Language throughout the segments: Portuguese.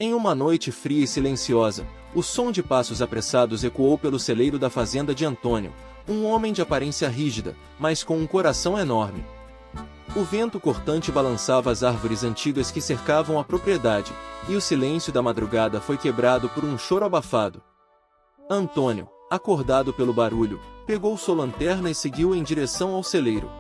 Em uma noite fria e silenciosa, o som de passos apressados ecoou pelo celeiro da fazenda de Antônio, um homem de aparência rígida, mas com um coração enorme. O vento cortante balançava as árvores antigas que cercavam a propriedade, e o silêncio da madrugada foi quebrado por um choro abafado. Antônio, acordado pelo barulho, pegou sua lanterna e seguiu em direção ao celeiro.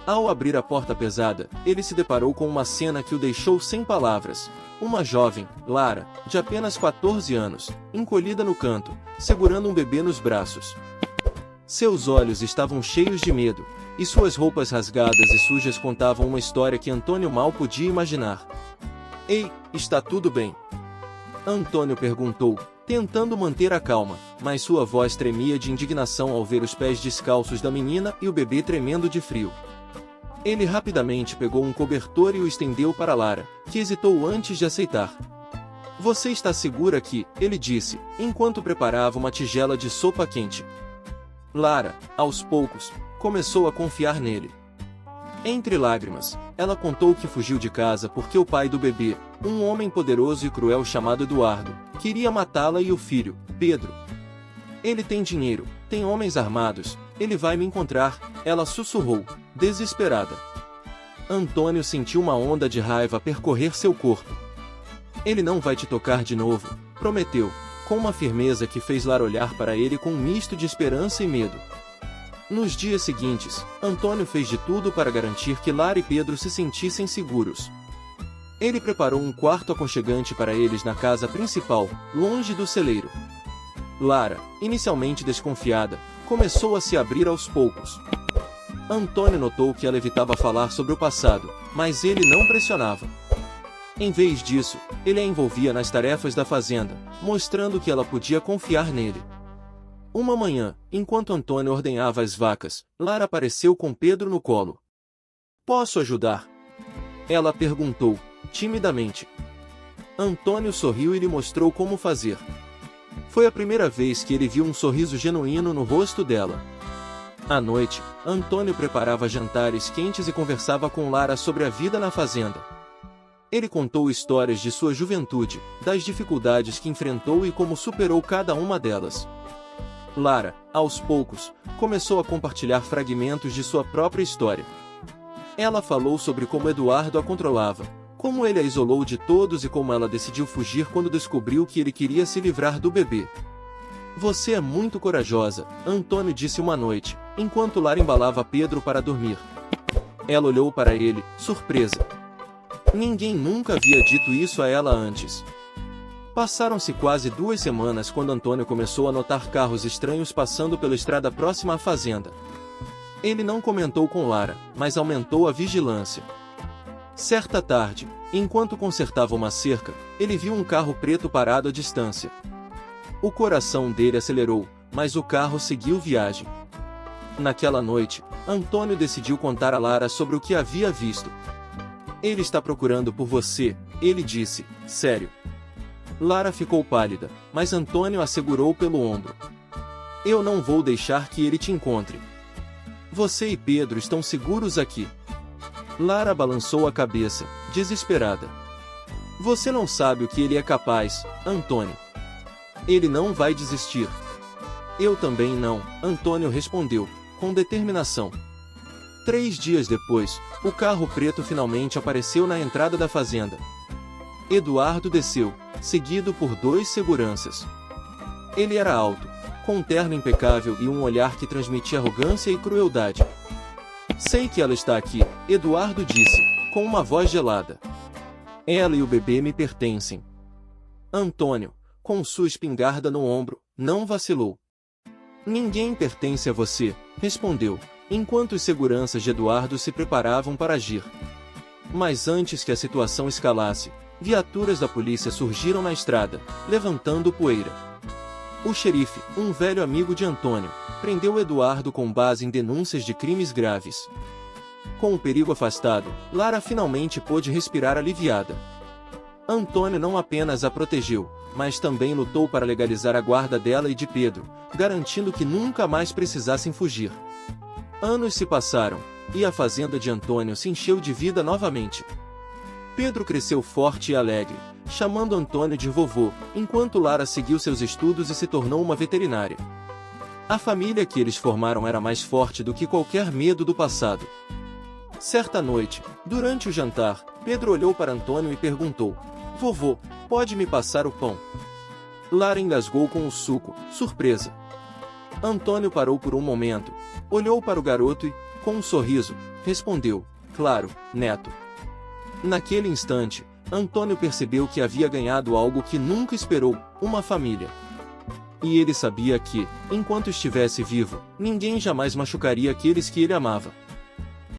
Ao abrir a porta pesada, ele se deparou com uma cena que o deixou sem palavras. Uma jovem, Lara, de apenas 14 anos, encolhida no canto, segurando um bebê nos braços. Seus olhos estavam cheios de medo, e suas roupas rasgadas e sujas contavam uma história que Antônio mal podia imaginar. "Ei, está tudo bem?" Antônio perguntou, tentando manter a calma, mas sua voz tremia de indignação ao ver os pés descalços da menina e o bebê tremendo de frio. Ele rapidamente pegou um cobertor e o estendeu para Lara, que hesitou antes de aceitar. "Você está segura aqui?" ele disse, enquanto preparava uma tigela de sopa quente. Lara, aos poucos, começou a confiar nele. Entre lágrimas, ela contou que fugiu de casa porque o pai do bebê, um homem poderoso e cruel chamado Eduardo, queria matá-la e o filho, Pedro. "Ele tem dinheiro, tem homens armados, ele vai me encontrar", ela sussurrou, desesperada. Antônio sentiu uma onda de raiva percorrer seu corpo. "Ele não vai te tocar de novo", prometeu, com uma firmeza que fez Lara olhar para ele com um misto de esperança e medo. Nos dias seguintes, Antônio fez de tudo para garantir que Lara e Pedro se sentissem seguros. Ele preparou um quarto aconchegante para eles na casa principal, longe do celeiro. Lara, inicialmente desconfiada, começou a se abrir aos poucos. Antônio notou que ela evitava falar sobre o passado, mas ele não pressionava. Em vez disso, ele a envolvia nas tarefas da fazenda, mostrando que ela podia confiar nele. Uma manhã, enquanto Antônio ordenhava as vacas, Lara apareceu com Pedro no colo. "Posso ajudar?" ela perguntou, timidamente. Antônio sorriu e lhe mostrou como fazer. Foi a primeira vez que ele viu um sorriso genuíno no rosto dela. À noite, Antônio preparava jantares quentes e conversava com Lara sobre a vida na fazenda. Ele contou histórias de sua juventude, das dificuldades que enfrentou e como superou cada uma delas. Lara, aos poucos, começou a compartilhar fragmentos de sua própria história. Ela falou sobre como Eduardo a controlava, como ele a isolou de todos e como ela decidiu fugir quando descobriu que ele queria se livrar do bebê. "Você é muito corajosa", Antônio disse uma noite, enquanto Lara embalava Pedro para dormir. Ela olhou para ele, surpresa. Ninguém nunca havia dito isso a ela antes. Passaram-se quase 2 semanas quando Antônio começou a notar carros estranhos passando pela estrada próxima à fazenda. Ele não comentou com Lara, mas aumentou a vigilância. Certa tarde, enquanto consertava uma cerca, ele viu um carro preto parado à distância. O coração dele acelerou, mas o carro seguiu viagem. Naquela noite, Antônio decidiu contar a Lara sobre o que havia visto. "Ele está procurando por você", ele disse, sério. Lara ficou pálida, mas Antônio a segurou pelo ombro. "Eu não vou deixar que ele te encontre. Você e Pedro estão seguros aqui." Lara balançou a cabeça, desesperada. "Você não sabe o que ele é capaz, Antônio. Ele não vai desistir." "Eu também não", Antônio respondeu, com determinação. 3 dias depois, o carro preto finalmente apareceu na entrada da fazenda. Eduardo desceu, seguido por 2 seguranças. Ele era alto, com um terno impecável e um olhar que transmitia arrogância e crueldade. "Sei que ela está aqui", Eduardo disse, com uma voz gelada. "Ela e o bebê me pertencem." Antônio, com sua espingarda no ombro, não vacilou. "Ninguém pertence a você", respondeu, enquanto os seguranças de Eduardo se preparavam para agir. Mas antes que a situação escalasse, viaturas da polícia surgiram na estrada, levantando poeira. O xerife, um velho amigo de Antônio, prendeu Eduardo com base em denúncias de crimes graves. Com o perigo afastado, Lara finalmente pôde respirar aliviada. Antônio não apenas a protegeu, mas também lutou para legalizar a guarda dela e de Pedro, garantindo que nunca mais precisassem fugir. Anos se passaram, e a fazenda de Antônio se encheu de vida novamente. Pedro cresceu forte e alegre, chamando Antônio de vovô, enquanto Lara seguiu seus estudos e se tornou uma veterinária. A família que eles formaram era mais forte do que qualquer medo do passado. Certa noite, durante o jantar, Pedro olhou para Antônio e perguntou: "Vovô, pode me passar o pão?" Lara engasgou com o suco, surpresa. Antônio parou por um momento, olhou para o garoto e, com um sorriso, respondeu: "Claro, neto." Naquele instante, Antônio percebeu que havia ganhado algo que nunca esperou: uma família. E ele sabia que, enquanto estivesse vivo, ninguém jamais machucaria aqueles que ele amava.